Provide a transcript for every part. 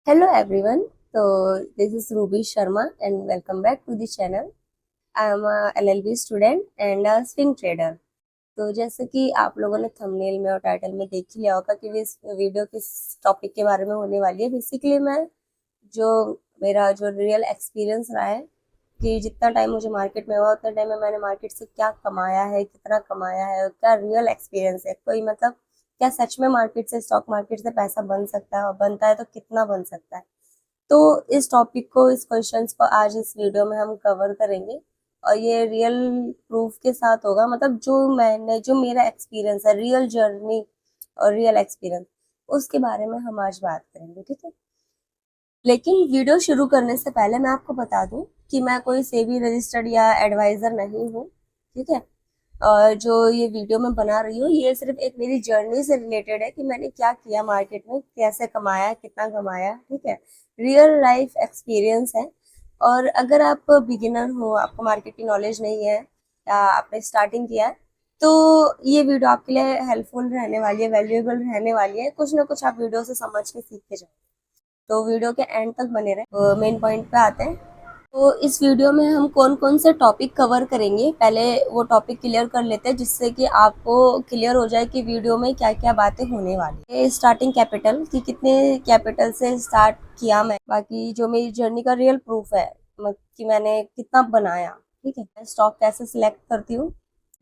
Hello everyone. This is Ruby Sharma and welcome back to the channel. I am a LLB student and a swing trader. तो जैसे कि आप लोगों ने thumbnail में और टाइटल में देख ही लिया होगा कि इस वीडियो किस टॉपिक के बारे में होने वाली है। बेसिकली मैं जो मेरा जो रियल एक्सपीरियंस रहा है कि जितना टाइम मुझे मार्केट में हुआ उतना टाइम में मैंने मार्केट से क्या कमाया है, कितना कमाया है और क्या रियल एक्सपीरियंस है, कोई मतलब क्या सच में मार्केट से, स्टॉक मार्केट से पैसा बन सकता है और बनता है तो कितना बन सकता है। तो इस टॉपिक को, इस क्वेश्चंस को आज इस वीडियो में हम कवर करेंगे और ये रियल प्रूफ के साथ होगा। मतलब जो मेरा एक्सपीरियंस है, रियल जर्नी और रियल एक्सपीरियंस, उसके बारे में हम आज बात करेंगे, ठीक है। लेकिन वीडियो शुरू करने से पहले मैं आपको बता दूं कि मैं कोई सेबी रजिस्टर्ड या एडवाइजर नहीं हूँ, ठीक है। और जो ये वीडियो मैं बना रही हूँ ये सिर्फ एक मेरी जर्नी से रिलेटेड है कि मैंने क्या किया मार्केट में, कैसे कमाया, कितना कमाया, ठीक है। रियल लाइफ एक्सपीरियंस है। और अगर आप बिगिनर हो, आपको मार्केट की नॉलेज नहीं है या आपने स्टार्टिंग किया है, तो ये वीडियो आपके लिए हेल्पफुल रहने वाली है, वैल्यूएबल रहने वाली है। कुछ ना कुछ आप वीडियो से समझ के सीख के जाओ। तो वीडियो के एंड तक बने रहे। मेन पॉइंट पे आते हैं। तो इस वीडियो में हम कौन कौन से टॉपिक कवर करेंगे, पहले वो टॉपिक क्लियर कर लेते हैं जिससे कि आपको क्लियर हो जाए कि वीडियो में क्या क्या बातें होने वाली है। स्टार्टिंग कैपिटल कि कितने कैपिटल से स्टार्ट किया मैं, बाकी जो मेरी जर्नी का रियल प्रूफ है कि मैंने कितना बनाया, ठीक है। स्टॉक कैसे सिलेक्ट करती हूँ,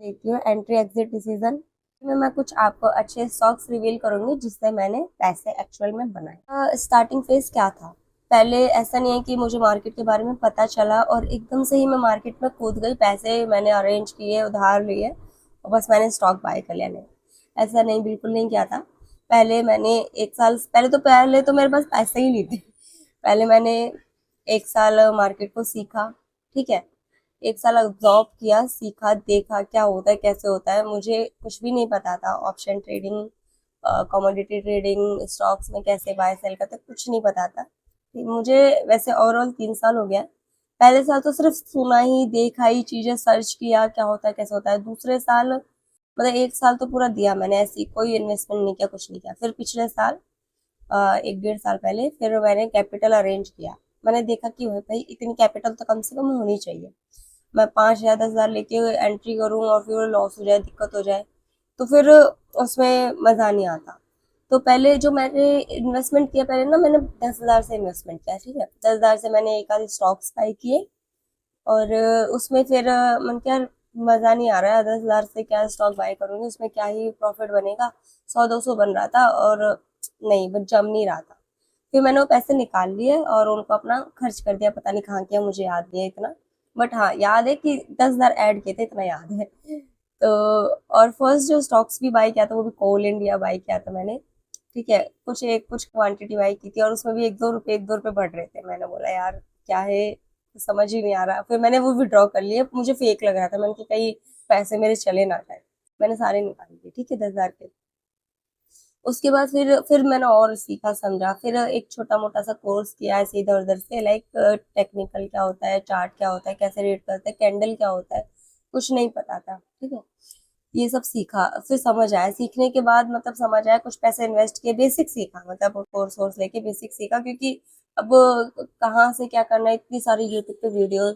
देखती हूँ एंट्री एग्जिट डिसीजन में मैं कुछ आपको अच्छे स्टॉक्स रिवील करूंगी जिससे मैंने पैसे एक्चुअल में बनाए। स्टार्टिंग फेज क्या था, पहले ऐसा नहीं है कि मुझे मार्केट के बारे में पता चला और एकदम से ही मैं मार्केट में कूद गई, पैसे मैंने अरेंज किए, उधार लिए और बस मैंने स्टॉक बाय कर लिया। नहीं, ऐसा नहीं, बिल्कुल नहीं किया था। पहले मैंने एक साल पहले तो मेरे पास पैसे ही नहीं थे। पहले मैंने एक साल मार्केट को सीखा, ठीक है। एक साल ऑब्जॉर्व किया, सीखा, देखा क्या होता है, कैसे होता है। मुझे कुछ भी नहीं पता था, option trading, commodity trading, stocks में कैसे बाय सेल करते, कुछ नहीं पता था। मुझे वैसे ओवरऑल 3 साल हो गया। पहले साल तो सिर्फ सुना ही, देखा ही, चीजें सर्च किया क्या होता है, कैसे होता है। दूसरे साल मतलब एक साल तो पूरा दिया मैंने, ऐसी कोई इन्वेस्टमेंट नहीं किया, कुछ नहीं किया। फिर पिछले साल 1 डेढ़ साल पहले फिर मैंने कैपिटल अरेंज किया। मैंने देखा कि भाई इतनी कैपिटल तो कम से कम होनी चाहिए। मैं 5 या 10 हजार लेके एंट्री करूँ और फिर लॉस हो जाए, दिक्कत हो जाए, तो फिर उसमें मज़ा नहीं आता। तो पहले जो मैंने इन्वेस्टमेंट किया, पहले ना मैंने 10 हजार से इन्वेस्टमेंट किया, ठीक है। 10 हजार से मैंने एक आध स्टॉक्स बाई किए और उसमें फिर मन क्या, मज़ा नहीं आ रहा है, 10 हजार से क्या स्टॉक बाय करूंगी, उसमें क्या ही प्रॉफिट बनेगा। 100-200 बन रहा था और नहीं, बस जम नहीं रहा था। फिर मैंने वो पैसे निकाल लिए और उनको अपना खर्च कर दिया, पता नहीं कहाँ किया, मुझे याद नहीं है इतना। बट हाँ, याद है कि 10 हजार ऐड किए थे, इतना याद है। तो और फर्स्ट जो स्टॉक्स भी बाय किया था वो भी कोल इंडिया बाय किया था मैंने, ठीक है। कुछ क्वांटिटी बाय की थी और उसमें भी 1-2 रुपए बढ़ रहे थे। मैंने बोला यार क्या है, समझ ही नहीं आ रहा। फिर मैंने वो विड्रॉ कर लिए, मुझे फेक लग रहा था। मैंने कहा कहीं पैसे मेरे चले ना जाए। मैंने सारे निकाल लिए, ठीक है, 10 हजार के। उसके बाद फिर मैंने और सीखा, समझा। फिर एक छोटा मोटा सा कोर्स किया ऐसे इधर उधर से, लाइक टेक्निकल क्या होता है, चार्ट क्या होता है, कैसे रीड करते हैं, कैंडल क्या होता है, कुछ नहीं पता था, ठीक है। ये सब सीखा, फिर समझ आया। सीखने के बाद मतलब समझ आया, कुछ पैसे इन्वेस्ट किए, बेसिक सीखा, मतलब कोर्स वोर्स लेके बेसिक सीखा। क्योंकि अब कहाँ से क्या करना है, इतनी सारी यूट्यूब पे वीडियोस,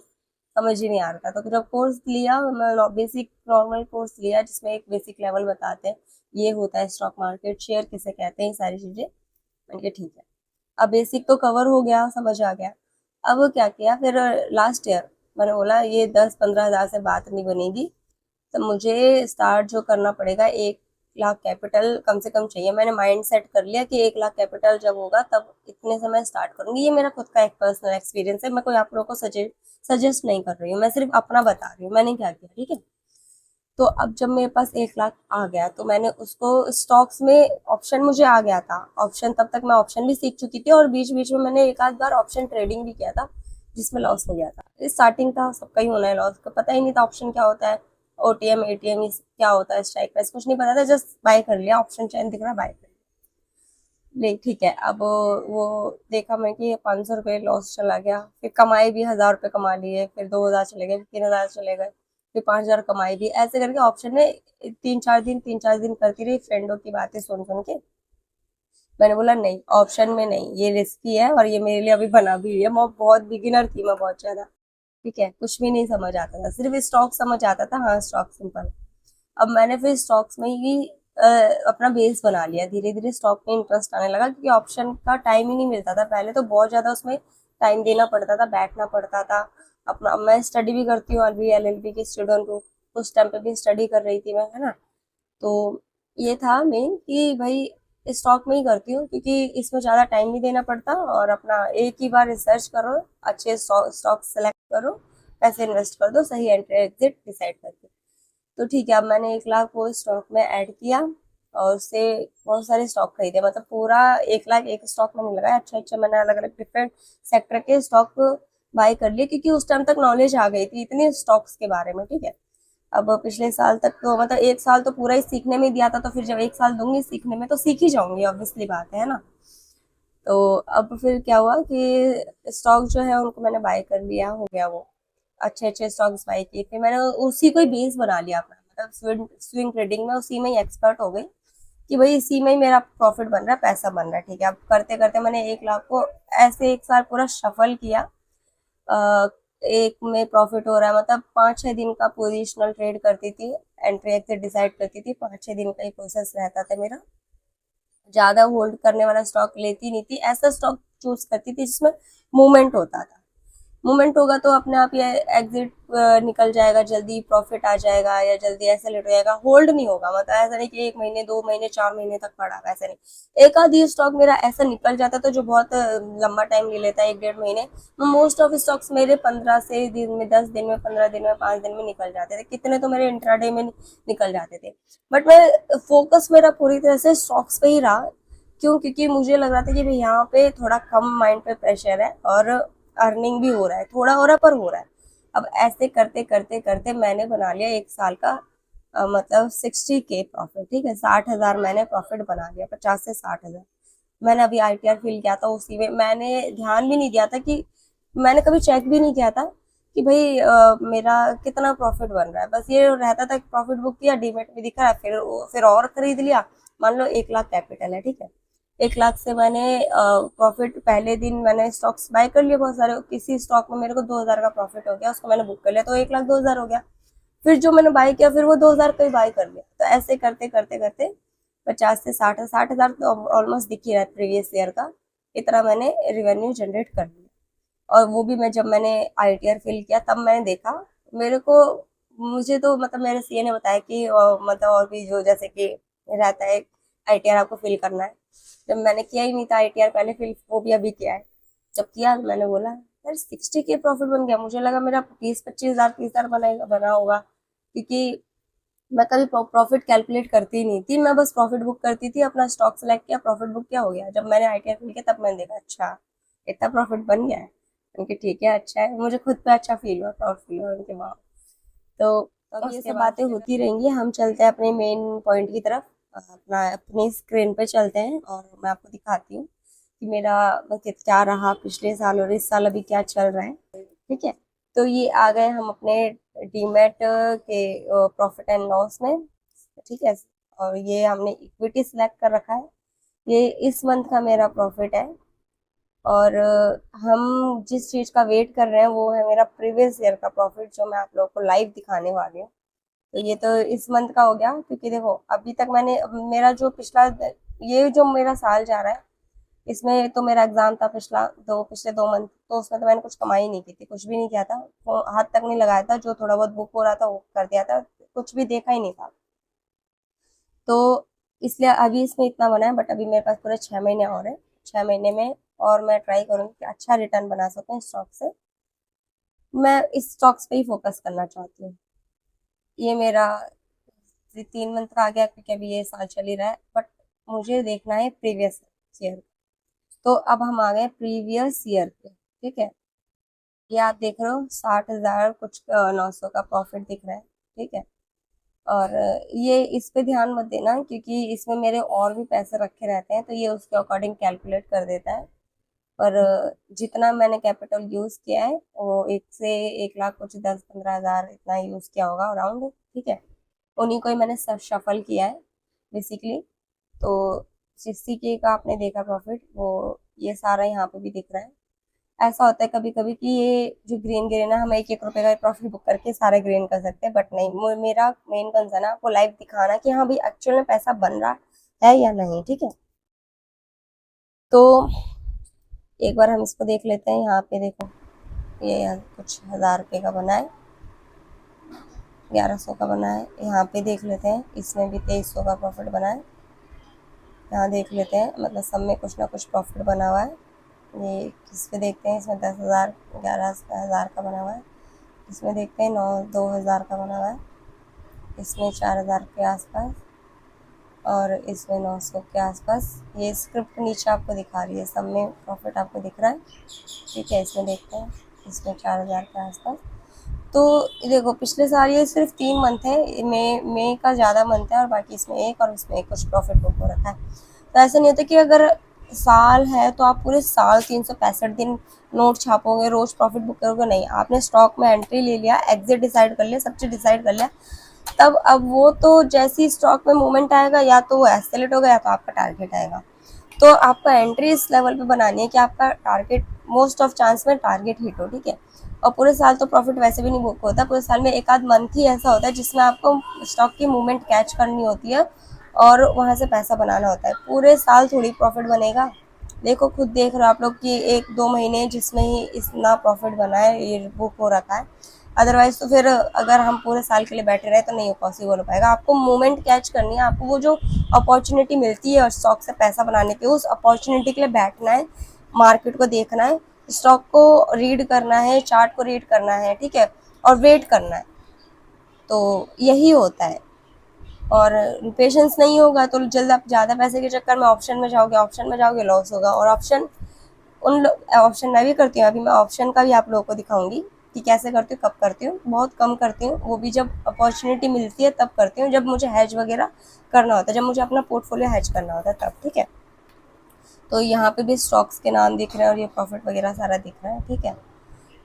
समझ ही नहीं आ रहा था। तो फिर अब कोर्स लिया, मैं बेसिक नॉर्मल कोर्स लिया जिसमें एक बेसिक लेवल बताते हैं, ये होता है स्टॉक मार्केट, शेयर किसे कहते हैं, सारी चीजें। मैंने कहा ठीक है, अब बेसिक तो कवर हो गया, समझ आ गया। अब क्या किया फिर, लास्ट ईयर मैंने बोला ये 10-15 हजार से बात नहीं बनेगी, तो मुझे स्टार्ट जो करना पड़ेगा, 1 लाख कैपिटल कम से कम चाहिए। मैंने माइंड सेट कर लिया कि 1 लाख कैपिटल जब होगा तब इतने से मैं स्टार्ट करूंगी। ये मेरा खुद का एक पर्सनल एक्सपीरियंस है, मैं कोई आप लोगों को सजेस्ट नहीं कर रही हूँ, मैं सिर्फ अपना बता रही हूँ मैंने क्या किया, ठीक है। तो अब जब मेरे पास 1 लाख आ गया तो मैंने उसको स्टॉक्स में, ऑप्शन मुझे आ गया था। ऑप्शन तब तक मैं ऑप्शन भी सीख चुकी थी और बीच बीच में मैंने एक आध बार ऑप्शन ट्रेडिंग भी किया था जिसमें लॉस हो गया था। स्टार्टिंग था, सबका ही होना है लॉस का, पता ही नहीं था ऑप्शन क्या होता है, ओटीएम एटीएम क्या होता है, स्ट्राइक प्राइस, कुछ नहीं पता था। जस्ट बाय कर लिया, ऑप्शन चैन दिख रहा, बाय कर लिया। नहीं, ठीक है। अब वो देखा मैं कि 500 रुपये लॉस चला गया। फिर कमाई भी 1000 रुपये कमा लिए, फिर 2000 चले गए, फिर 3000 चले गए, फिर 5000 कमाई भी। ऐसे करके ऑप्शन में 3-4 दिन करती रही, फ्रेंडों की बातें सुन सुन के। मैंने बोला नहीं, ऑप्शन में नहीं, ये रिस्की है और ये मेरे लिए अभी बना भी हुई है। मैं बहुत बिगिनर थी, मैं बहुत ज्यादा, ठीक है, कुछ भी नहीं समझ आता था, सिर्फ स्टॉक समझ आता था, हाँ स्टॉक सिंपल। अब मैंने फिर स्टॉक्स में ही अ, अपना बेस बना लिया, धीरे धीरे स्टॉक में इंटरेस्ट आने लगा, क्योंकि ऑप्शन का टाइम ही नहीं मिलता था पहले, तो बहुत ज्यादा उसमें टाइम देना पड़ता था, बैठना पड़ता था अपना। मैं स्टडी भी करती हूँ, अभी एलएलबी की स्टूडेंट हूँ, उस टाइम पे भी स्टडी कर रही थी मैं, है ना। तो ये था मेन कि भाई स्टॉक में ही करती हूँ, क्योंकि इसमें ज़्यादा टाइम नहीं देना पड़ता, और अपना एक ही बार रिसर्च करो, अच्छे स्टॉक सेलेक्ट करो, पैसे इन्वेस्ट कर दो, सही एंट्री एग्जिट डिसाइड करके। तो ठीक है, अब मैंने 1 लाख को स्टॉक में ऐड किया, और उससे बहुत सारे स्टॉक खरीदे, मतलब पूरा 1 लाख एक स्टॉक में नहीं लगाया, अच्छा अच्छा मैंने अलग अलग डिफरेंट सेक्टर के स्टॉक बाय कर लिए, क्योंकि उस टाइम तक नॉलेज आ गई थी इतने स्टॉक्स के बारे में, ठीक है। अब पिछले साल तक तो मतलब 1 साल तो पूरा ही सीखने में दिया था, तो फिर जब 1 साल दूंगी सीखने में तो सीख ही जाऊंगी, ऑब्वियसली बात है ना। तो अब फिर क्या हुआ कि स्टॉक जो है उनको मैंने बाय कर लिया, हो गया वो, अच्छे अच्छे स्टॉक्स बाय किए, फिर मैंने उसी को ही बेस बना लिया अपना, मतलब स्विंग ट्रेडिंग में उसी में ही एक्सपर्ट हो गई, कि भाई इसी में ही मेरा प्रॉफिट बन रहा है, पैसा बन रहा है, ठीक है। अब करते करते मैंने 1 लाख को ऐसे 1 साल पूरा शफल किया। एक में प्रॉफिट हो रहा है, मतलब 5-6 दिन का पोजिशनल ट्रेड करती थी, एंट्री एग्जिट डिसाइड करती थी, 5-6 दिन का ही प्रोसेस रहता था मेरा, ज्यादा होल्ड करने वाला स्टॉक लेती नहीं थी, ऐसा स्टॉक चूज करती थी जिसमें मूवमेंट होता था। मूवमेंट होगा तो अपने आप ये एग्जिट निकल जाएगा, जल्दी प्रॉफिट आ जाएगा, या जल्दी ऐसे लेट हो जाएगा, होल्ड नहीं होगा, मतलब ऐसा नहीं कि 1 महीने 2 महीने 4 महीने तक पड़ा, वैसे नहीं। एक आधी स्टॉक मेरा ऐसा निकल जाता तो जो बहुत लंबा टाइम ले लेता है, 1-1.5 महीने। मोस्ट ऑफ स्टॉक्स मेरे 15 से दिन में, 10 दिन में, 15 दिन में, 5 दिन में निकल जाते थे, कितने तो मेरे इंट्राडे में निकल जाते थे। बट मैं फोकस मेरा पूरी तरह से स्टॉक्स पे ही रहा। क्यों? क्योंकि मुझे लग रहा था कि भाई यहाँ पे थोड़ा कम माइंड पे प्रेशर है, और अर्निंग भी हो रहा है, थोड़ा हो रहा है पर हो रहा है। अब ऐसे करते करते करते मैंने बना लिया 1 साल का मतलब 60K प्रॉफिट, ठीक है, 60,000 मैंने प्रॉफिट बना लिया, 50 से 60,000। मैंने अभी आईटीआर फिल किया था, उसी में मैंने ध्यान भी नहीं दिया था कि, मैंने कभी चेक भी नहीं किया था कि भाई मेरा कितना प्रॉफिट बन रहा है, बस ये रहता था कि प्रॉफिट बुक किया, डीमेट में दिखा है, फिर और खरीद लिया। मान लो 1 लाख कैपिटल है, ठीक है, 1 लाख से मैंने प्रॉफिट, पहले दिन मैंने स्टॉक्स बाय कर लिए बहुत सारे, किसी स्टॉक में मेरे को 2,000 का प्रॉफिट हो गया, उसको मैंने बुक कर लिया, तो 1,02,000 हो गया। फिर जो मैंने बाय किया, फिर वो 2,000 का ही बाय कर लिया, तो ऐसे करते करते करते 50 से 60 तो ऑलमोस्ट दिख ही रहा है प्रीवियस ईयर का, इतना मैंने रेवेन्यू जनरेट कर लिया। और वो भी मैं, जब मैंने आईटीआर फिल किया तब मैंने देखा, मेरे को, मुझे तो मतलब मेरे सीए ने बताया कि मतलब और भी जो जैसे कि रहता है, आईटीआर आपको फिल करना है। जब मैंने किया ही नहीं था आईटीआर पहले फिल, वो भी अभी किया है। जब किया मैंने बोला यार 60K प्रॉफिट बन गया, मुझे लगा मेरा 20-25 हजार 30 हजार बना बना होगा, क्योंकि मैं कभी प्रॉफिट कैलकुलेट करती ही नहीं थी, मैं बस प्रॉफिट बुक करती थी, अपना स्टॉक सेलेक्ट किया, प्रॉफिट बुक किया, हो गया। जब मैंने आईटीआर फिल किया तब मैंने देखा, अच्छा इतना प्रॉफिट बन गया है, उनके ठीक है, अच्छा है, मुझे खुद पे अच्छा फील हुआ, प्राउड फील हुआ उनके, वाह। तो अब ये सब बातें होती रहेंगी, हम चलते हैं अपने मेन पॉइंट की तरफ, अपना अपनी स्क्रीन पे चलते हैं, और मैं आपको दिखाती हूँ कि मेरा बजट क्या रहा पिछले साल और इस साल अभी क्या चल रहा है, ठीक है। तो ये आ गए हम अपने डीमेट के प्रॉफिट एंड लॉस में, ठीक है, और ये हमने इक्विटी सिलेक्ट कर रखा है, ये इस मंथ का मेरा प्रॉफिट है। और हम जिस चीज का वेट कर रहे हैं वो है मेरा प्रीवियस ईयर का प्रॉफिट, जो मैं आप लोगों को लाइव दिखाने वाली हूँ। तो ये तो इस मंथ का हो गया, क्योंकि देखो अभी तक मैंने, मेरा जो पिछला, ये जो मेरा साल जा रहा है, इसमें तो मेरा एग्जाम था पिछले 2 मंथ, तो उसमें तो मैंने कुछ कमाई नहीं की थी, कुछ भी नहीं किया था, वो हाथ तक नहीं लगाया था, जो थोड़ा बहुत बुक हो रहा था वो कर दिया था, कुछ भी देखा ही नहीं था। तो इसलिए अभी इसमें इतना बना है, बट अभी मेरे पास पूरे 6 महीने और है, 6 महीने में और मैं ट्राई करूंगी कि अच्छा रिटर्न बना सकूं इस स्टॉक से। मैं इस स्टॉक्स पे ही फोकस करना चाहती हूँ। ये मेरा 3 मंथ का आ गया, क्योंकि अभी ये साल चल ही रहा है, बट मुझे देखना है प्रीवियस ईयर। तो अब हम आ गए प्रीवियस ईयर पे, ठीक है, ये आप देख रहे हो 60,000 कुछ 900 का प्रॉफिट दिख रहा है, ठीक है। और ये इस पे ध्यान मत देना, क्योंकि इसमें मेरे और भी पैसे रखे रहते हैं, तो ये उसके अकॉर्डिंग कैलकुलेट कर देता है। पर जितना मैंने कैपिटल यूज किया है वो 1 से 1 लाख कुछ 10-15 हजार इतना यूज किया होगा अराउंड, ठीक है, उन्हीं को ही मैंने सब शफल किया है बेसिकली। तो 60K का आपने देखा प्रॉफिट, वो ये सारा यहाँ पे भी दिख रहा है। ऐसा होता है कभी कभी कि ये जो ग्रीन ग्रीन है, हम 1-1 रुपए का प्रॉफिट बुक करके सारे ग्रीन कर सकते हैं, बट नहीं, मेरा मेन कंसर्न है आपको लाइव दिखाना कि हाँ भाई एक्चुअल में पैसा बन रहा है या नहीं। ठीक है, तो एक बार हम इसको देख लेते हैं। यहाँ पे देखो, ये कुछ 1000 रुपये का बना है, 1100 का बना है। यहाँ पे देख लेते हैं, इसमें भी 2300 का प्रॉफिट बना है। यहाँ देख लेते हैं, मतलब सब में कुछ ना कुछ प्रॉफिट बना हुआ है। ये किस पे देखते हैं, इसमें 10,000 11,000 का बना हुआ है। इसमें देखते हैं 2,000 का बना हुआ है। इसमें 4,000 के आसपास, और इसमें 900 के आसपास। ये स्क्रिप्ट नीचे आपको दिखा रही है, सब में प्रॉफिट आपको दिख रहा है। ठीक है, इसमें देखते हैं, इसमें 4,000 के आसपास। तो देखो, पिछले साल ये सिर्फ 3 मंथ है, मई का ज़्यादा मंथ है, और बाकी इसमें एक और इसमें एक कुछ प्रॉफिट बुक हो रखा है। तो ऐसा नहीं होता कि अगर साल है तो आप पूरे साल 365 दिन नोट छापोगे, रोज प्रॉफिट बुक करोगे, नहीं। आपने स्टॉक में एंट्री ले लिया, एग्जिट डिसाइड कर लिया, सब चीज डिसाइड कर लिया, तब अब वो तो जैसी स्टॉक में मूवमेंट आएगा, या तो वो एस्केलेट होगा या तो आपका टारगेट आएगा। तो आपको एंट्री इस लेवल पे बनानी है कि आपका टारगेट, मोस्ट ऑफ चांस में टारगेट हिट हो। ठीक है, और पूरे साल तो प्रॉफिट वैसे भी नहीं बुक होता, पूरे साल में एक आध मंथ ही ऐसा होता है जिसमें आपको स्टॉक की मूवमेंट कैच करनी होती है और वहां से पैसा बनाना होता है। पूरे साल थोड़ी प्रॉफिट बनेगा। देखो, खुद देख रहे हो आप लोग कि 1-2 महीने जिसमें ही इतना प्रॉफिट बना है, ये बुक हो रखा है। अदरवाइज तो फिर अगर हम पूरे साल के लिए बैठे रहे तो नहीं पॉसिबल हो पाएगा। आपको मूवमेंट कैच करनी है, आपको वो जो अपॉर्चुनिटी मिलती है और स्टॉक से पैसा बनाने की, उस अपॉर्चुनिटी के लिए बैठना है, मार्केट को देखना है, स्टॉक को रीड करना है, चार्ट को रीड करना है। ठीक है, और वेट करना है। तो यही होता है। और पेशेंस नहीं होगा तो जल्द आप ज़्यादा पैसे के चक्कर में ऑप्शन में जाओगे, लॉस होगा। और ऑप्शन मैं भी करती हूँ, अभी मैं ऑप्शन का भी आप लोगों को दिखाऊंगी कि कैसे करती हूँ, कब करती हूँ। बहुत कम करती हूँ, वो भी जब अपॉर्चुनिटी मिलती है तब करती हूँ, जब मुझे हैज वगैरह करना होता है, जब मुझे अपना पोर्टफोलियो हैज करना होता है तब। ठीक है, तो यहाँ पे भी स्टॉक्स के नाम दिख रहे हैं और ये प्रॉफिट वगैरह सारा दिख रहा है। ठीक है,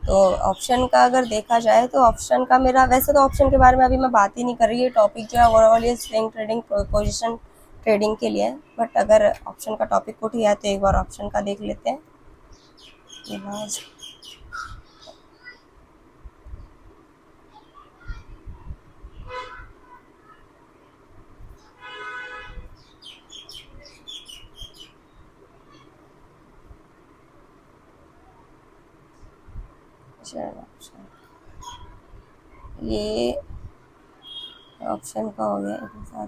तो ऑप्शन का अगर देखा जाए तो ऑप्शन का मेरा, वैसे तो ऑप्शन के बारे में अभी मैं बात ही नहीं कर रही, ये टॉपिक जो है ओवरऑल ये स्विंग ट्रेडिंग, पोजीशन ट्रेडिंग के लिए है। बट अगर ऑप्शन का टॉपिक उठ गया तो एक बार ऑप्शन का देख लेते हैं। ये ऑप्शन का हो गया, एक साथ।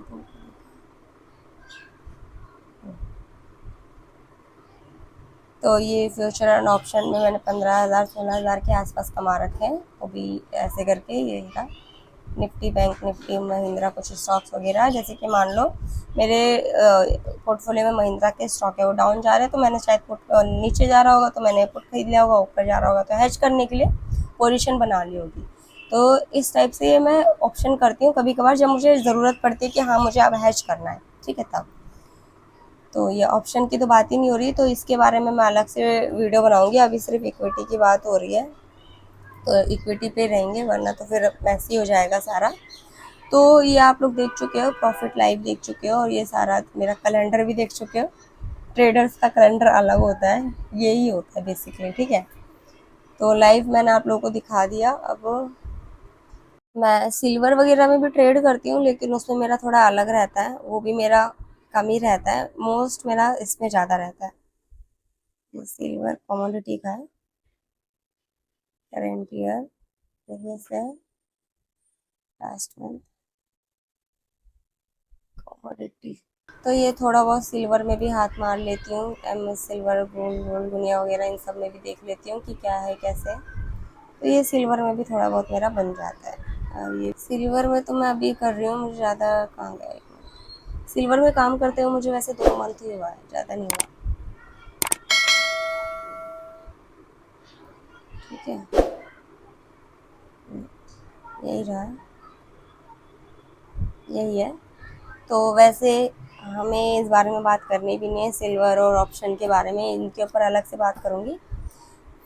तो ये फ्यूचर एंड ऑप्शन में मैंने 15,000 16,000 के आसपास कमा रखे हैं। वो भी ऐसे करके, ये था निफ्टी, बैंक निफ्टी, महिंद्रा, कुछ स्टॉक्स वगैरह। जैसे कि मान लो मेरे पोर्टफोलियो में महिंद्रा के स्टॉक है, वो डाउन जा रहे हैं तो मैंने शायद नीचे जा रहा होगा तो मैंने पुट खरीद लिया होगा, ऊपर जा रहा होगा तो हेज करने के लिए पोजीशन बना ली होगी। तो इस टाइप से ये मैं ऑप्शन करती हूँ कभी कभार, जब मुझे ज़रूरत पड़ती है कि हाँ मुझे अब हेज करना है। ठीक है, तब। तो ये ऑप्शन की तो बात ही नहीं हो रही, तो इसके बारे में मैं अलग से वीडियो बनाऊंगी। अभी सिर्फ इक्विटी की बात हो रही है, तो इक्विटी पे रहेंगे, वरना तो फिर मैसी हो जाएगा सारा। तो ये आप लोग देख चुके हो, प्रॉफिट लाइव देख चुके हो, और ये सारा मेरा कैलेंडर भी देख चुके हो। ट्रेडर्स का कैलेंडर अलग होता है, यही होता है बेसिकली। ठीक है, तो लाइव मैंने आप लोगों को दिखा दिया। अब मैं सिल्वर वगैरह में भी ट्रेड करती हूँ, लेकिन उसमें मेरा थोड़ा अलग रहता है, वो भी मेरा कम ही रहता है, मोस्ट मेरा इसमें ज़्यादा रहता है। ये सिल्वर कमोडिटी का है, करेंट ईयर, से लास्ट मंथ कमोडिटी। तो ये थोड़ा बहुत सिल्वर में भी हाथ मार लेती हूँ, एम सिल्वर, गोल्ड गोल्ड दुनिया वगैरह, इन सब में भी देख लेती हूँ कि क्या है कैसे। तो ये सिल्वर में भी थोड़ा बहुत मेरा बन जाता है। और ये सिल्वर में तो मैं अभी कर रही हूँ, मुझे ज़्यादा कहाँ गया, सिल्वर में काम करते हुए मुझे वैसे 2 मंथ ही हुआ है, ज़्यादा नहीं हुआ। ठीक है, यही रहा, यही है। तो वैसे हमें इस बारे में बात करनी भी नहीं है, सिल्वर और ऑप्शन के बारे में, इनके ऊपर अलग से बात करूँगी।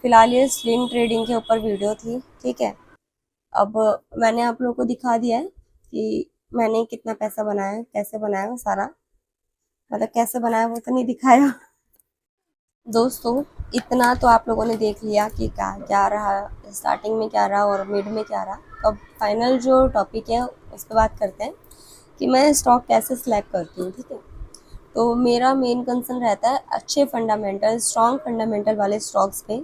फिलहाल ये स्विंग ट्रेडिंग के ऊपर वीडियो थी। ठीक है, अब मैंने आप लोगों को दिखा दिया है कि मैंने कितना पैसा बनाया, कैसे बनाया, सारा मतलब कैसे बनाया वो तो नहीं दिखाया। दोस्तों इतना तो आप लोगों ने देख लिया कि क्या क्या रहा, स्टार्टिंग में क्या रहा और मिड में क्या रहा। तो अब फाइनल जो टॉपिक है उस पर बात करते हैं कि मैं स्टॉक कैसे सिलेक्ट करती हूँ। ठीक है, तो मेरा मेन कंसर्न रहता है अच्छे फंडामेंटल, स्ट्रॉन्ग फंडामेंटल वाले स्टॉक्स पे,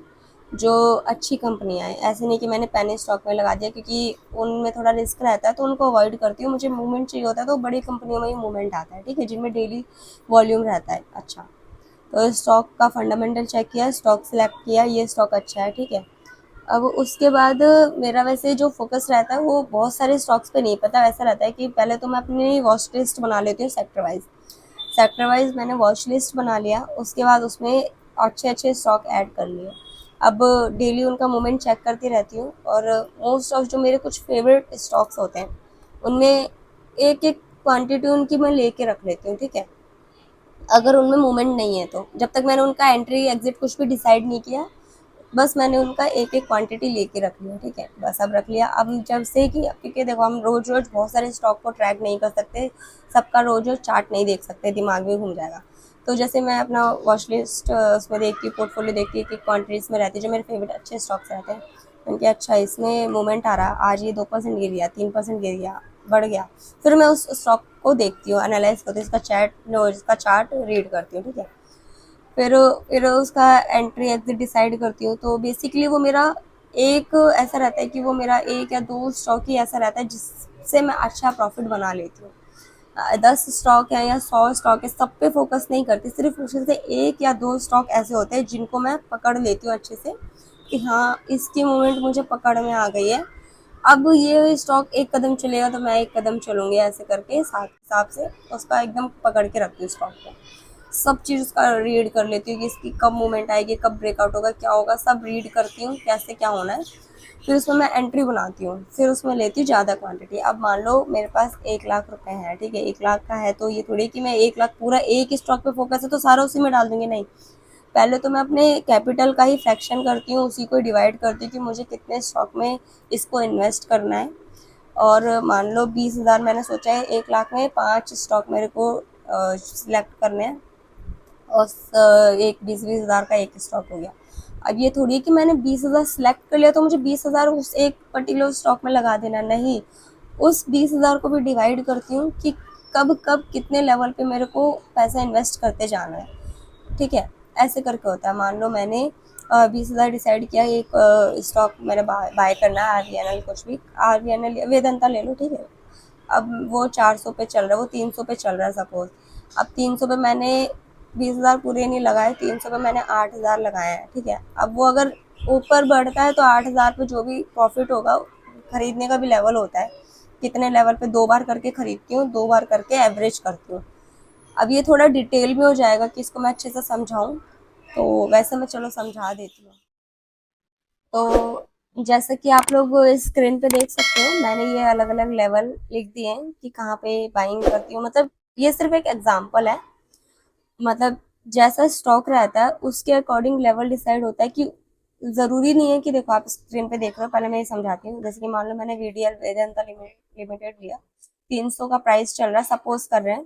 जो अच्छी कंपनियां हैं। ऐसे नहीं कि मैंने पेनी स्टॉक में लगा दिया, क्योंकि उनमें थोड़ा रिस्क रहता है तो उनको अवॉइड करती हूँ। मुझे मूवमेंट चाहिए होता है तो बड़ी कंपनियों में ही मूवमेंट आता है, ठीक है, जिनमें डेली वॉल्यूम रहता है अच्छा। तो स्टॉक का फंडामेंटल चेक किया, स्टॉक सिलेक्ट किया, ये स्टॉक अच्छा है, ठीक है। अब उसके बाद मेरा वैसे जो फोकस रहता है वो बहुत सारे स्टॉक्स पे नहीं, पता वैसा रहता है कि पहले तो मैं अपनी वॉच लिस्ट बना लेती हूँ सेक्टर वाइज। सेक्टर वाइज मैंने वॉच लिस्ट बना लिया, उसके बाद उसमें अच्छे अच्छे स्टॉक ऐड कर लिए। अब डेली उनका मूवमेंट चेक करती रहती हूँ, और मोस्ट ऑफ जो मेरे कुछ फेवरेट स्टॉक्स होते हैं उनमें एक एक क्वांटिटी उनकी मैं लेके रख लेती हूँ, ठीक है। अगर उनमें मूवमेंट नहीं है तो जब तक मैंने उनका एंट्री एग्जिट कुछ भी डिसाइड नहीं किया, बस मैंने उनका एक एक क्वांटिटी लेके रख लिया, ठीक है। बस अब रख लिया। अब जब से कि क्योंकि देखो हम रोज रोज बहुत सारे स्टॉक को ट्रैक नहीं कर सकते, सबका रोज रोज चार्ट नहीं देख सकते, दिमाग भी घूम जाएगा। तो जैसे मैं अपना वॉच लिस्ट उसमें देखती हूँ, पोर्टफोलियो देखती हूँ कि क्वांटिटीज में रहती है जो मेरे फेवरेट अच्छे स्टॉक्स रहते हैं उनके। अच्छा इसमें मूवमेंट आ रहा, आज ये 2% गिर गया, 3% गिर गया, बढ़ गया, फिर मैं उस स्टॉक को देखती हूँ, एनालाइज करती हूँ, इसका चार्ट रीड करती हूँ, ठीक है। फिर उसका एंट्री एग्जिट डिसाइड करती हूँ। तो बेसिकली वो मेरा एक ऐसा रहता है कि वो मेरा एक या दो स्टॉक ही ऐसा रहता है जिससे मैं अच्छा प्रॉफिट बना लेती हूँ। 10 स्टॉक है या 100 स्टॉक है, सब पे फोकस नहीं करती, सिर्फ मुश्किल से एक या दो स्टॉक ऐसे होते हैं जिनको मैं पकड़ लेती हूँ अच्छे से, कि हाँ इसकी मूवमेंट मुझे पकड़ में आ गई है, अब ये स्टॉक एक कदम चलेगा तो मैं एक कदम चलूंगी, ऐसे करके साथ हिसाब से उसका एकदम पकड़ के रखती हूँ स्टॉक को। सब चीज़ उसका रीड कर लेती हूँ कि इसकी कब मूवमेंट आएगी, कब ब्रेकआउट होगा, क्या होगा, सब रीड करती हूँ कैसे क्या होना है। फिर उसमें मैं एंट्री बनाती हूँ, फिर उसमें लेती हूँ ज़्यादा क्वांटिटी। अब मान लो मेरे पास 1 लाख रुपए है, ठीक है, 1 लाख का है, तो ये थोड़ी कि मैं 1 लाख पूरा एक स्टॉक पे फोकस है तो सारा उसी में डाल दूंगी, नहीं। पहले तो मैं अपने कैपिटल का ही फ्रैक्शन करती हूँ, उसी को डिवाइड करती हूँ कि मुझे कितने स्टॉक में इसको इन्वेस्ट करना है। और मान लो 20,000 मैंने सोचा है, 1 लाख में 5 स्टॉक मेरे को सिलेक्ट करने हैं, और एक 20-20 हज़ार का एक स्टॉक हो गया। अब ये थोड़ी है कि मैंने 20,000 सिलेक्ट कर लिया तो मुझे 20,000 उस एक पर्टिकुलर स्टॉक में लगा देना, नहीं। उस 20,000 को भी डिवाइड करती हूँ कि कब कब कितने लेवल पे मेरे को पैसा इन्वेस्ट करते जाना है, ठीक है। ऐसे करके होता है। मान लो मैंने 20,000 डिसाइड किया, एक स्टॉक मैंने बाय करना है, RVNL, कुछ भी, RVNL वेदांता ले लो, ठीक है। अब वो 400 पे चल रहा है, वो 300 पे चल रहा है सपोज। अब 300 पे मैंने 20,000 पूरे नहीं लगाए, 300 पे मैंने 8,000 लगाए हैं, ठीक है। अब वो अगर ऊपर बढ़ता है तो 8,000 पे जो भी प्रॉफिट होगा, खरीदने का भी लेवल होता है, कितने लेवल पे 2 बार करके खरीदती हूँ, 2 बार करके एवरेज करती हूँ। अब ये थोड़ा डिटेल में हो जाएगा कि इसको मैं अच्छे से समझाऊं, तो वैसे मैं चलो समझा देती हूँ। तो जैसे कि आप लोग स्क्रीन पे देख सकते हो, मैंने ये अलग अलग लेवल लिख दिए हैं कि कहाँ पे बाइंग करती हूँ। मतलब ये सिर्फ एक एग्जांपल है, मतलब जैसा स्टॉक रहता है उसके अकॉर्डिंग लेवल डिसाइड होता है। कि जरूरी नहीं है कि देखो आप स्क्रीन पे देख रहे हो, पहले मैं ये समझाती हूँ। जैसे कि मान लो मैंने VDL वेदांता लिमिटेड लिया, 300 का प्राइस चल रहा है, सपोज कर रहे हैं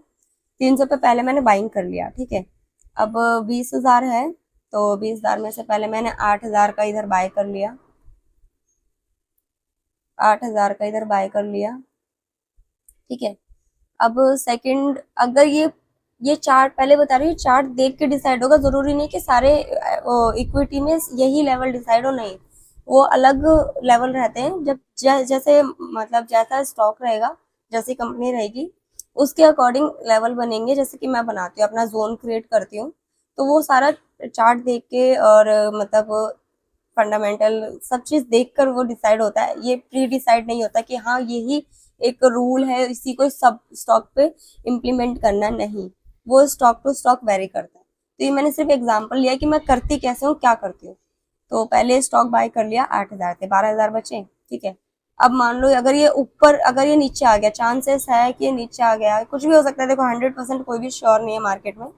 300 पे पहले मैंने बाइंग कर लिया, ठीक है। अब 20,000 है, तो 20,000 में से पहले मैंने 8,000 का इधर बाय कर लिया, 8,000 का इधर बाय कर लिया, ठीक है। अब सेकंड, अगर ये चार्ट पहले बता रही हूँ, चार्ट देख के डिसाइड होगा, जरूरी नहीं कि सारे इक्विटी में यही लेवल डिसाइड हो, नहीं। वो अलग लेवल रहते हैं। जब जैसे मतलब जैसा स्टॉक रहेगा, जैसी कंपनी रहेगी, उसके अकॉर्डिंग लेवल बनेंगे। जैसे कि मैं बनाती हूँ, अपना जोन क्रिएट करती हूँ, तो वो सारा चार्ट देख के और मतलब फंडामेंटल सब चीज देखकर वो डिसाइड होता है। ये प्री डिसाइड नहीं होता कि हाँ यही एक रूल है, इसी को सब स्टॉक पे इम्प्लीमेंट करना, नहीं। वो स्टॉक टू स्टॉक वेरी करता है। तो ये मैंने सिर्फ एग्जांपल लिया कि मैं करती कैसे हूँ, क्या करती हूँ। तो पहले स्टॉक बाय कर लिया, 8,000 थे, 12,000 बचे, ठीक है। अब मान लो अगर ये ऊपर, अगर ये नीचे आ गया, चांसेस है कि ये नीचे आ गया, कुछ भी हो सकता है, देखो 100% कोई भी श्योर नहीं है मार्केट में।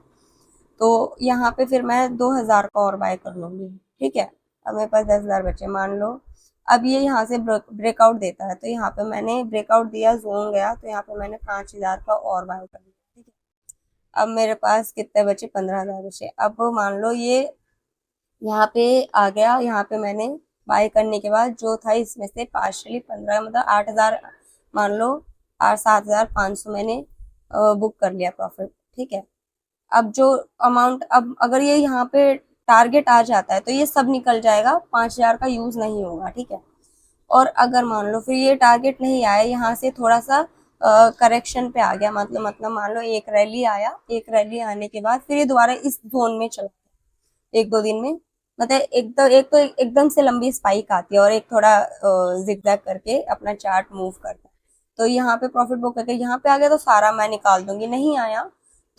तो यहाँ पे फिर मैं 2,000 का और बाय कर लूंगी, ठीक है। अब मेरे पास 10,000 बचे, मान लो। अब ये यहाँ से ब्रेकआउट देता है, तो यहाँ पे मैंने ब्रेकआउट दिया, जोन गया, तो यहाँ पे मैंने 5,000 का और बाय कर लिया, ठीक है। अब मेरे पास कितने बचे, 15,000 बचे। अब मान लो ये यहाँ पे आ गया, यहाँ पे मैंने बाय करने के बाद जो था इसमें से पार्शली 15 मतलब 8,000 मान लो, 7,500 मैंने बुक कर लिया प्रॉफिट, ठीक है। अब जो अमाउंट, अब अगर ये यहाँ पे टारगेट आ जाता है तो ये सब निकल जाएगा, 5,000 का यूज नहीं होगा, ठीक है। और अगर मान लो फिर ये टारगेट नहीं आया, यहाँ से थोड़ा सा करेक्शन पे आ गया, मतलब मान लो एक रैली आया, एक रैली आने के बाद फिर ये दोबारा इस जोन में चला एक दो दिन में, मतलब एक तो एकदम से लंबी स्पाइक आती है और एक थोड़ा जिगजैग करके अपना चार्ट मूव करता है। तो यहाँ पे प्रॉफिट बुक करके यहाँ पे आ गया तो सारा मैं निकाल दूंगी, नहीं आया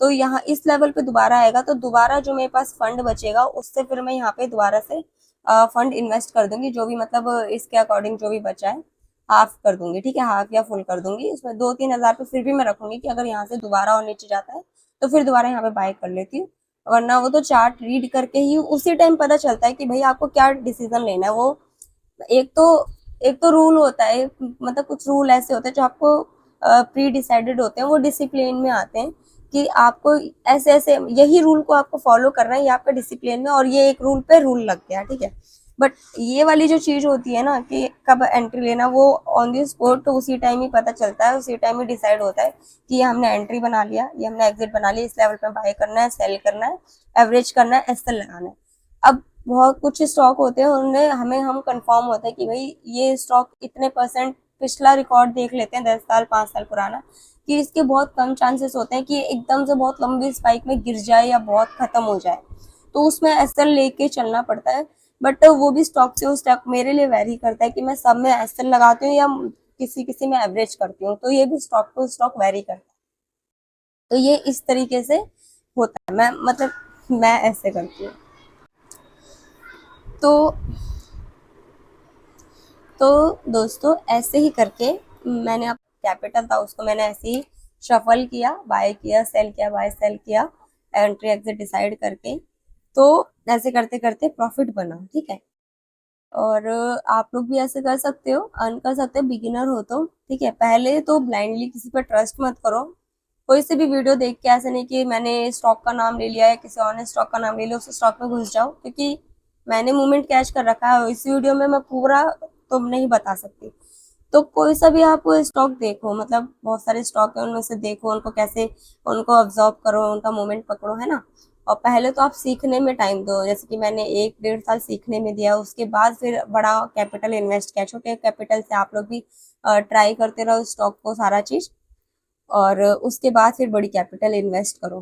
तो यहाँ इस लेवल पे दोबारा आएगा, तो दोबारा जो मेरे पास फंड बचेगा उससे फिर मैं यहाँ पे दोबारा से फंड इन्वेस्ट कर दूंगी, जो भी मतलब इसके अकॉर्डिंग जो भी बचा है हाफ कर दूंगी, ठीक है, हाफ या फुल कर दूंगी। इसमें 2-3 हज़ार पे फिर भी मैं रखूंगी कि अगर यहाँ से दोबारा और नीचे जाता है तो फिर दोबारा यहाँ पे बाय कर लेती हूँ, वरना वो तो चार्ट रीड करके ही उसी टाइम पता चलता है कि भाई आपको क्या डिसीजन लेना है। वो एक तो एक तो रूल होता है, मतलब कुछ रूल ऐसे होते हैं जो आपको प्री डिसाइडेड होते हैं, वो डिसिप्लिन में आते हैं कि आपको ऐसे ऐसे यही रूल को आपको फॉलो करना है, ये आपका डिसिप्लिन में, और ये एक रूल पे रूल लग गया, ठीक है। बट ये वाली जो चीज होती है ना कि कब एंट्री लेना, वो ऑन दी स्पॉट तो उसी टाइम ही पता चलता है, उसी टाइम ही डिसाइड होता है कि ये हमने एंट्री बना लिया, ये हमने एग्जिट बना लिया, इस लेवल पे बाय करना है, सेल करना है, एवरेज करना है, एसएल लगाना है। अब बहुत कुछ स्टॉक होते हैं उनमें हमें हम कंफर्म होता है कि भाई ये स्टॉक इतने परसेंट, पिछला रिकॉर्ड देख लेते हैं 10 साल 5 साल पुराना, कि इसके बहुत कम चांसेस होते हैं कि ये एकदम से बहुत लंबी स्पाइक में गिर जाए या बहुत खत्म हो जाए, तो उसमें एसएल लेके चलना पड़ता है। बट वो भी स्टॉक से स्टॉक मेरे लिए वेरी करता है कि मैं सब में एसएल लगाती हूँ या किसी किसी में एवरेज करती हूँ, तो ये भी स्टॉक टू स्टॉक वेरी करता है। तो ये इस तरीके से होता है, मैं मतलब मैं ऐसे करती हूँ। तो तो दोस्तों ऐसे ही करके मैंने अब कैपिटल था उसको मैंने ऐसे ही शफल किया, बाय किया, सेल किया, बाय सेल किया, एंट्री एग्जिट डिसाइड करके, तो ऐसे करते करते प्रॉफिट बना, ठीक है। और आप लोग भी ऐसे कर सकते हो, अर्न कर सकते हो, बिगिनर हो तो, ठीक है। पहले तो ब्लाइंडली किसी पर ट्रस्ट मत करो, कोई से भी वीडियो देख के ऐसे नहीं कि मैंने स्टॉक का नाम ले लिया है, किसी और ने स्टॉक का नाम ले लिया उस स्टॉक में घुस जाओ, क्योंकि मैंने मूवमेंट कैच कर रखा है, इस वीडियो में मैं पूरा तो नहीं बता सकती। तो कोई सा भी आप स्टॉक देखो, मतलब बहुत सारे स्टॉक है उनमें से देखो, उनको कैसे, उनको ऑब्जर्व करो, उनका मूवमेंट पकड़ो, है ना। और पहले तो आप सीखने में टाइम दो, जैसे कि मैंने 1-1.5 साल सीखने में दिया, उसके बाद फिर बड़ा कैपिटल इन्वेस्ट किया, छोटे कैपिटल से आप लोग भी ट्राई करते रहो स्टॉक को सारा चीज, और उसके बाद फिर बड़ी कैपिटल इन्वेस्ट करो।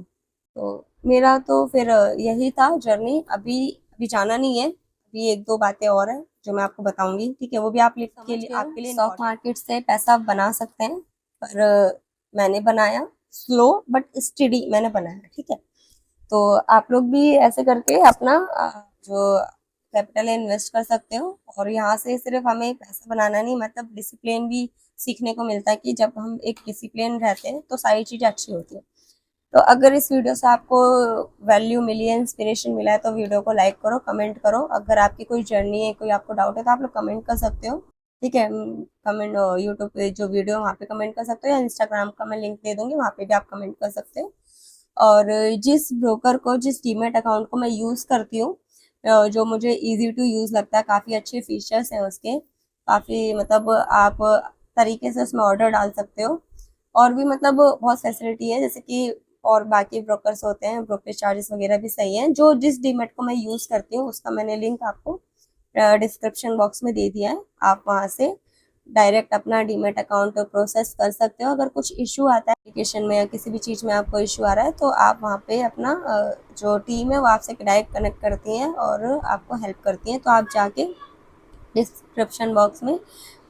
तो मेरा तो फिर यही था जर्नी। अभी अभी जाना नहीं है, अभी 1-2 बातें और हैं जो मैं आपको बताऊंगी, ठीक है, वो भी आप लिख के लिए आपके लिए। स्टॉक मार्केट से पैसा बना सकते हैं, पर मैंने बनाया स्लो बट स्टडी मैंने बनाया, ठीक है। तो आप लोग भी ऐसे करके अपना जो कैपिटल इन्वेस्ट कर सकते हो, और यहाँ से सिर्फ हमें पैसा बनाना नहीं, मतलब डिसिप्लिन भी सीखने को मिलता है कि जब हम एक डिसिप्लिन रहते हैं तो सारी चीज़ें अच्छी होती है। तो अगर इस वीडियो से आपको वैल्यू मिली है, इंस्पिरेशन मिला है, तो वीडियो को लाइक करो, कमेंट करो। अगर आपकी कोई जर्नी है, कोई आपको डाउट है तो आप लोग कमेंट कर सकते हो, ठीक है। कमेंट यूट्यूब पे जो वीडियो वहाँ पे कमेंट कर सकते हो, या इंस्टाग्राम का मैं लिंक दे दूंगी, वहाँ पे भी आप कमेंट कर सकते हो। और जिस ब्रोकर को, जिस डीमेट अकाउंट को मैं यूज़ करती हूँ, जो मुझे इजी टू यूज़ लगता है, काफ़ी अच्छे फीचर्स हैं उसके, काफ़ी मतलब आप तरीके से उसमें ऑर्डर डाल सकते हो, और भी मतलब बहुत फैसिलिटी है, जैसे कि और बाकी ब्रोकर्स होते हैं, ब्रोकरेज चार्जेस वगैरह भी सही हैं। जो जिस डीमेट को मैं यूज़ करती हूँ उसका मैंने लिंक आपको डिस्क्रिप्शन बॉक्स में दे दिया है, आप वहाँ से डायरेक्ट अपना डीमेट अकाउंट प्रोसेस कर सकते हो। अगर कुछ इशू आता है एप्लीकेशन में या किसी भी चीज़ में आपको इशू आ रहा है, तो आप वहाँ पे अपना जो टीम है वो आपसे डायरेक्ट कनेक्ट करती हैं और आपको हेल्प करती हैं। तो आप जाके डिस्क्रिप्शन बॉक्स में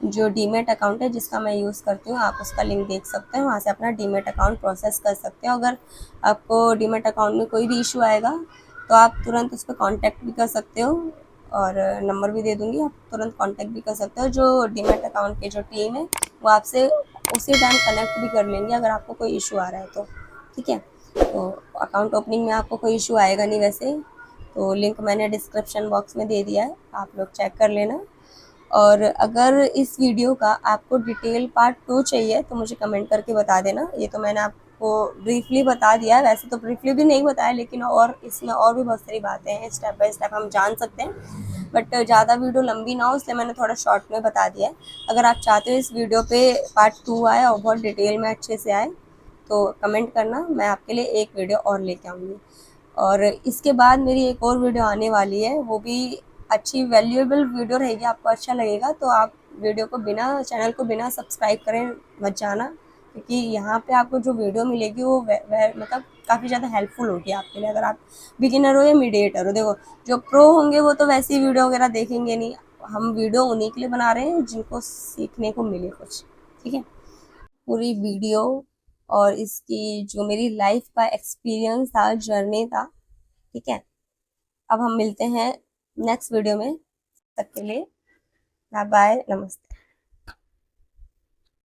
जो डीमेट अकाउंट है जिसका मैं यूज़ करती हूँ, आप उसका लिंक देख सकते हैं, वहाँ से अपना डीमेट अकाउंट प्रोसेस कर सकते हो। अगर आपको डीमेट अकाउंट में कोई भी इशू आएगा तो आप तुरंत उस पर कॉन्टैक्ट भी कर सकते हो, और नंबर भी दे दूँगी, आप तुरंत कॉन्टैक्ट भी कर सकते हो। जो डीमेट अकाउंट की जो टीम है वो आपसे उसी टाइम कनेक्ट भी कर लेंगे अगर आपको कोई इशू आ रहा है तो, ठीक है। तो अकाउंट ओपनिंग में आपको कोई इशू आएगा नहीं वैसे, तो लिंक मैंने डिस्क्रिप्शन बॉक्स में दे दिया है, आप लोग चेक कर लेना। और अगर इस वीडियो का आपको डिटेल पार्ट 2 चाहिए तो मुझे कमेंट करके बता देना। ये तो मैंने आप आपको ब्रीफली बता दिया है। वैसे तो ब्रीफली भी नहीं बताया, लेकिन और इसमें और भी बहुत सारी बातें हैं, स्टेप बाय स्टेप हम जान सकते हैं, बट ज़्यादा वीडियो लंबी ना हो इसलिए मैंने थोड़ा शॉर्ट में बता दिया है। अगर आप चाहते हो इस वीडियो पे पार्ट 2 आए और बहुत डिटेल में अच्छे से आए तो कमेंट करना, मैं आपके लिए एक वीडियो और लेके आऊँगी। और इसके बाद मेरी एक और वीडियो आने वाली है, वो भी अच्छी वैल्यूएबल वीडियो रहेगी, आपको अच्छा लगेगा। तो आप वीडियो को बिना चैनल को बिना सब्सक्राइब करें मत जाना, क्योंकि यहाँ पे आपको जो वीडियो मिलेगी वो मतलब काफ़ी ज़्यादा हेल्पफुल होगी आपके लिए, अगर आप बिगिनर हो या मीडिएटर हो। देखो, जो प्रो होंगे वो तो वैसी वीडियो वगैरह देखेंगे नहीं, हम वीडियो उन्हीं के लिए बना रहे हैं जिनको सीखने को मिले कुछ, ठीक है। पूरी वीडियो और इसकी जो मेरी लाइफ का एक्सपीरियंस था, जर्नी था, ठीक है। अब हम मिलते हैं नेक्स्ट वीडियो में, तब तक के लिए बाय बाय, नमस्ते।